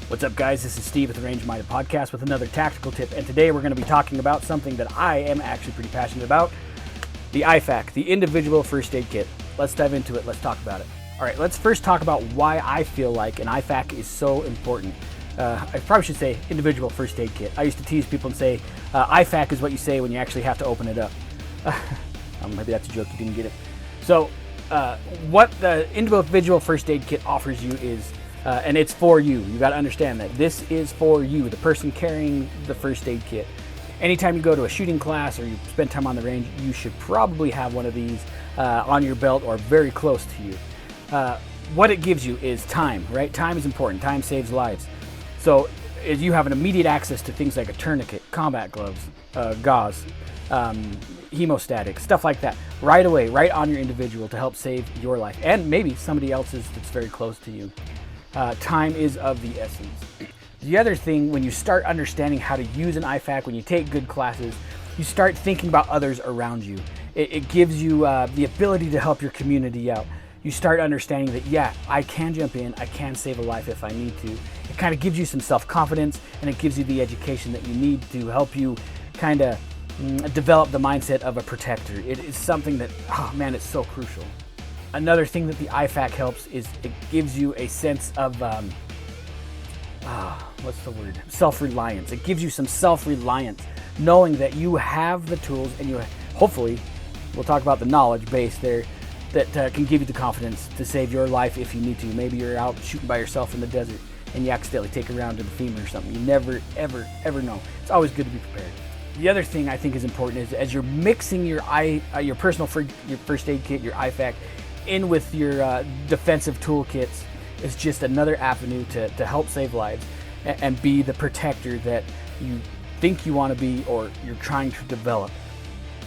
What's up, guys? This is Steve with the Range Minded Podcast with another tactical tip, and today we're going to be talking about something that I am actually pretty passionate about, the I.F.A.K, the Individual First Aid Kit. Let's dive into it. Let's talk about it. All right, let's first talk about why I feel like an I.F.A.K is so important. I probably should say Individual First Aid Kit. I used to tease people and say I.F.A.K is what you say when you actually have to open it up. Maybe that's a joke, you didn't get it. So what the Individual First Aid Kit offers you is, and it's for you. You got to understand that this is for you, the person carrying the first aid kit. Anytime you go to a shooting class or you spend time on the range, you should probably have one of these on your belt or very close to you. What it gives you is time, right? Time is important. Time saves lives. So if you have an immediate access to things like a tourniquet, combat gloves, gauze, hemostatic, stuff like that, right away, right on your individual to help save your life and maybe somebody else's that's very close to you. Time is of the essence. The other thing, when you start understanding how to use an I.F.A.K, when you take good classes, you start thinking about others around you. It gives you the ability to help your community out. You start understanding that, yeah, I can jump in, I can save a life if I need to. It kind of gives you some self-confidence, and it gives you the education that you need to help you kind of develop the mindset of a protector. It is something that, oh man, it's so crucial. Another thing that the I.F.A.K helps is it gives you a sense of, self-reliance. It gives you some self-reliance, knowing that you have the tools and you hopefully, we'll talk about the knowledge base there, that can give you the confidence to save your life if you need to. Maybe you're out shooting by yourself in the desert and you accidentally take a round to the femur or something. You never, ever, ever know. It's always good to be prepared. The other thing I think is important is as you're mixing your first aid kit, your I.F.A.K, in with your defensive toolkits, is just another avenue to help save lives and be the protector that you think you want to be or you're trying to develop.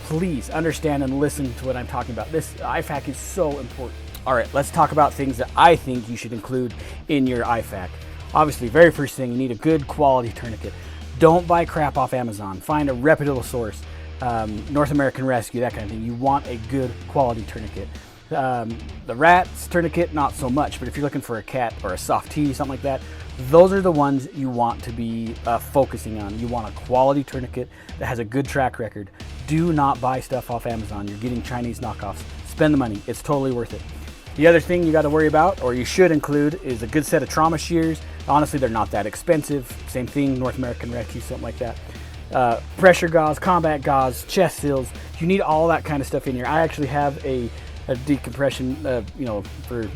Please understand and listen to what I'm talking about. This I.F.A.K is so important. All right, let's talk about things that I think you should include in your I.F.A.K. Obviously, very first thing, you need a good quality tourniquet. Don't buy crap off Amazon. Find a reputable source, North American Rescue, that kind of thing. You want a good quality tourniquet. The rat's tourniquet, not so much, but if you're looking for a cat or a soft T, something like that, those are the ones you want to be focusing on. You want a quality tourniquet that has a good track record. Do not buy stuff off Amazon. You're getting Chinese knockoffs. Spend the money. It's totally worth it. The other thing you got to worry about, or you should include, is a good set of trauma shears. Honestly, they're not that expensive. Same thing, North American Rescue, something like that. Pressure gauze, combat gauze, chest seals. You need all that kind of stuff in here. I actually have a decompression, for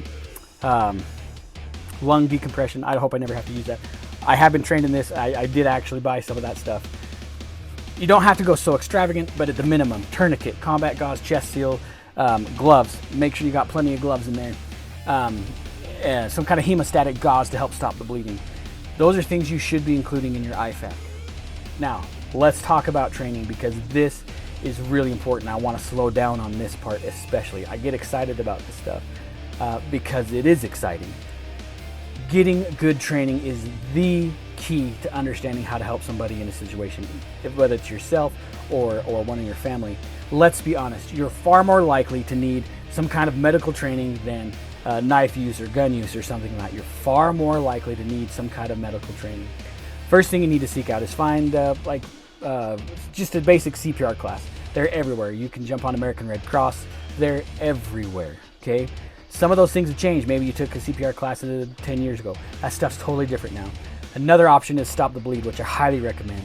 lung decompression. I hope I never have to use that. I have been trained in this. I did actually buy some of that stuff. You don't have to go so extravagant, but at the minimum, tourniquet, combat gauze, chest seal, gloves. Make sure you got plenty of gloves in there. Some kind of hemostatic gauze to help stop the bleeding. Those are things you should be including in your I.F.A.K. Now, let's talk about training, because this is really important. I want to slow down on this part especially. I get excited about this stuff because it is exciting. Getting good training is the key to understanding how to help somebody in a situation, whether it's yourself or one in your family. Let's be honest, you're far more likely to need some kind of medical training than knife use or gun use or something like that. You're far more likely to need some kind of medical training. First thing you need to seek out is find just a basic CPR class. They're everywhere. You can jump on American Red Cross. They're everywhere, okay? Some of those things have changed. Maybe you took a CPR class 10 years ago. That stuff's totally different now. Another option is Stop the Bleed, which I highly recommend.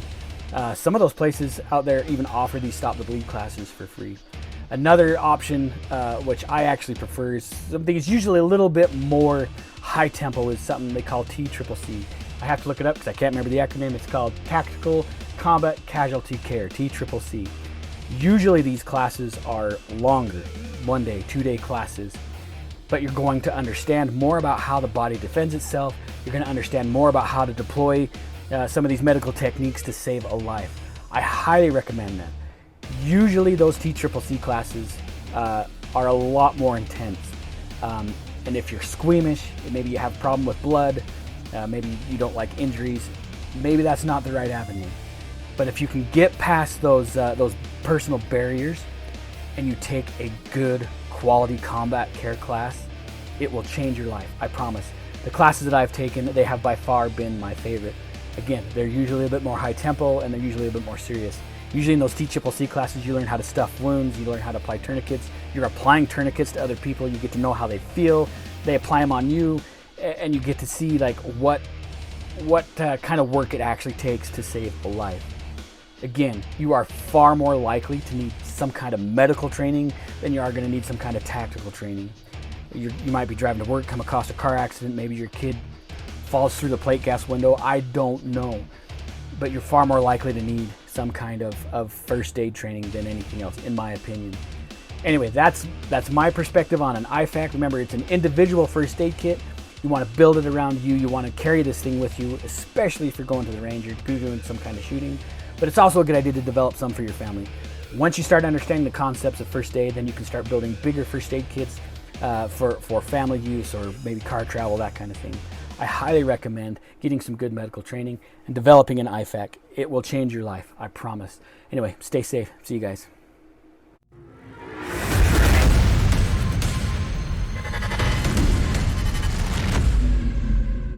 Some of those places out there even offer these Stop the Bleed classes for free. Another option, which I actually prefer, is something that's usually a little bit more high tempo, is something they call TCCC. I have to look it up because I can't remember the acronym. It's called Tactical Combat Casualty Care, TCCC. Usually these classes are longer, 1 day, 2 day classes, but you're going to understand more about how the body defends itself. You're going to understand more about how to deploy some of these medical techniques to save a life. I highly recommend that. Usually those TCCC classes are a lot more intense. And if you're squeamish, maybe you have a problem with blood, maybe you don't like injuries, maybe that's not the right avenue. But if you can get past those personal barriers and you take a good quality combat care class, it will change your life, I promise. The classes that I've taken, they have by far been my favorite. Again, they're usually a bit more high tempo and they're usually a bit more serious. Usually in those TCCC classes, you learn how to stuff wounds, you learn how to apply tourniquets. You're applying tourniquets to other people, you get to know how they feel, they apply them on you, and you get to see like what kind of work it actually takes to save a life. Again, you are far more likely to need some kind of medical training than you are going to need some kind of tactical training. You might be driving to work, come across a car accident, maybe your kid falls through the plate glass window, I don't know. But you're far more likely to need some kind of first aid training than anything else, in my opinion. Anyway, that's my perspective on an I.F.A.K. Remember, it's an individual first aid kit. You want to build it around you. You want to carry this thing with you, especially if you're going to the range or doing some kind of shooting. But it's also a good idea to develop some for your family. Once you start understanding the concepts of first aid, then you can start building bigger first aid kits for family use or maybe car travel, that kind of thing. I highly recommend getting some good medical training and developing an I.F.A.K. It will change your life, I promise. Anyway, stay safe. See you guys.